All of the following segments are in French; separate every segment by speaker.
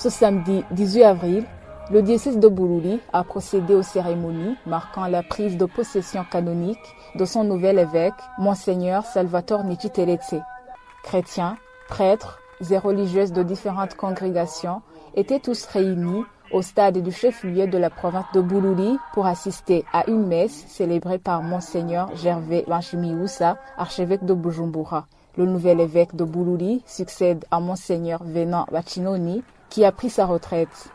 Speaker 1: Ce samedi 18 avril, le diocèse de Bururi a procédé aux cérémonies marquant la prise de possession canonique de son nouvel évêque, Monseigneur Salvatore Niciteletse. Chrétiens, prêtres et religieuses de différentes congrégations étaient tous réunis au stade du chef-lieu de la province de Bururi pour assister à une messe célébrée par Monseigneur Gervais Banshimiusa, archevêque de Bujumbura. Le nouvel évêque de Bururi succède à Monseigneur Venant Bacinoni, qui a pris sa retraite.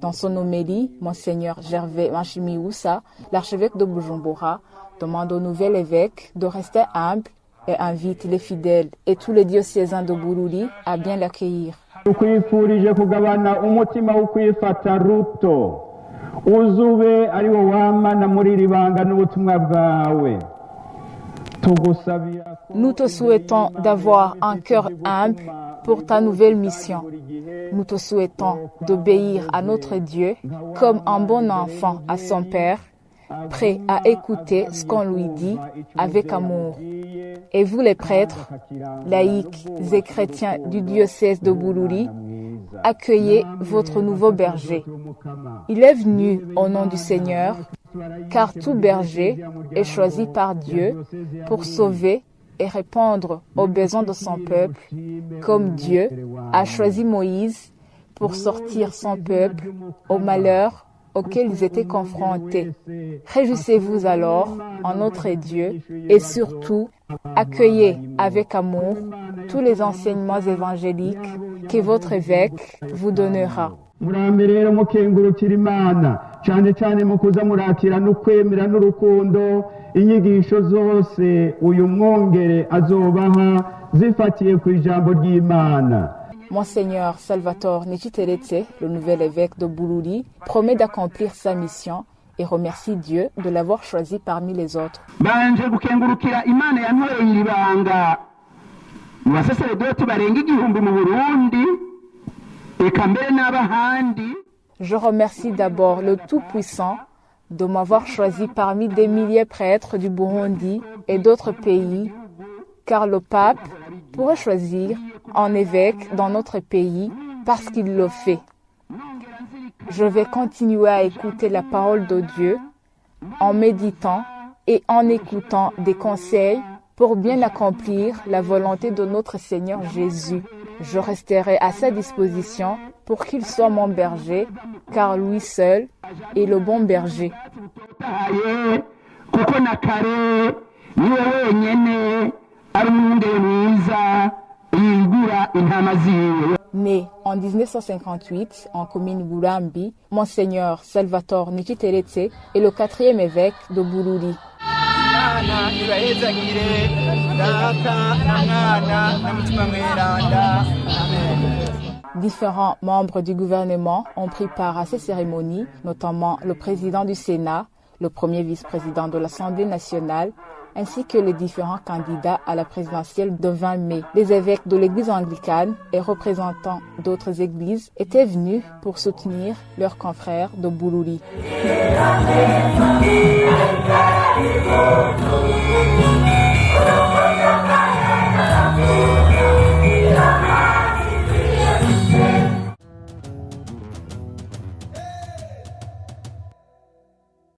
Speaker 1: Dans son homélie, Monseigneur Gervais Banshimiusa, l'archevêque de Bujumbura, demande au nouvel évêque de rester humble et invite les fidèles et tous les diocésains de Bururi à bien l'accueillir. Nous te souhaitons d'avoir un cœur humble pour ta nouvelle mission. Nous te souhaitons d'obéir à notre Dieu comme un bon enfant à son Père, prêt à écouter ce qu'on lui dit avec amour. Et vous les prêtres, laïcs et chrétiens du diocèse de Bururi, accueillez votre nouveau berger. Il est venu au nom du Seigneur, car tout berger est choisi par Dieu pour sauver et répondre aux besoins de son peuple, comme Dieu a choisi Moïse pour sortir son peuple au malheur auquel ils étaient confrontés. Réjouissez-vous alors en notre Dieu et surtout accueillez avec amour tous les enseignements évangéliques que votre évêque vous donnera.
Speaker 2: inyigisho zose uyu mwongere azobaha zifatiye ku ijambo ry'Imana.
Speaker 1: Monseigneur Salvatore Niciteletse, le nouvel évêque de Bururi, promet d'accomplir sa mission et remercie Dieu de l'avoir choisi parmi les autres.
Speaker 2: Banje gukengurukira Imana yantoreye iribanga mu basaseredoti barenga igihumbi mu Burundi eka mbere n'abahandi.
Speaker 1: Je remercie d'abord le Tout-Puissant de m'avoir choisi parmi des milliers de prêtres du Burundi et d'autres pays, car le pape pourrait choisir un évêque dans notre pays parce qu'il le fait. Je vais continuer à écouter la parole de Dieu en méditant et en écoutant des conseils pour bien accomplir la volonté de notre Seigneur Jésus. Je resterai à sa disposition pour qu'il soit mon berger, car lui seul est le bon berger. Né en 1958 en commune Burambi, Monseigneur Salvatore Niciteletse est le 4e évêque de Bururi. Différents membres du gouvernement ont pris part à ces cérémonies, notamment le président du Sénat, le premier vice-président de l'Assemblée nationale, ainsi que les différents candidats à la présidentielle de 20 mai. Les évêques de l'église anglicane et représentants d'autres églises étaient venus pour soutenir leurs confrères de Bururi.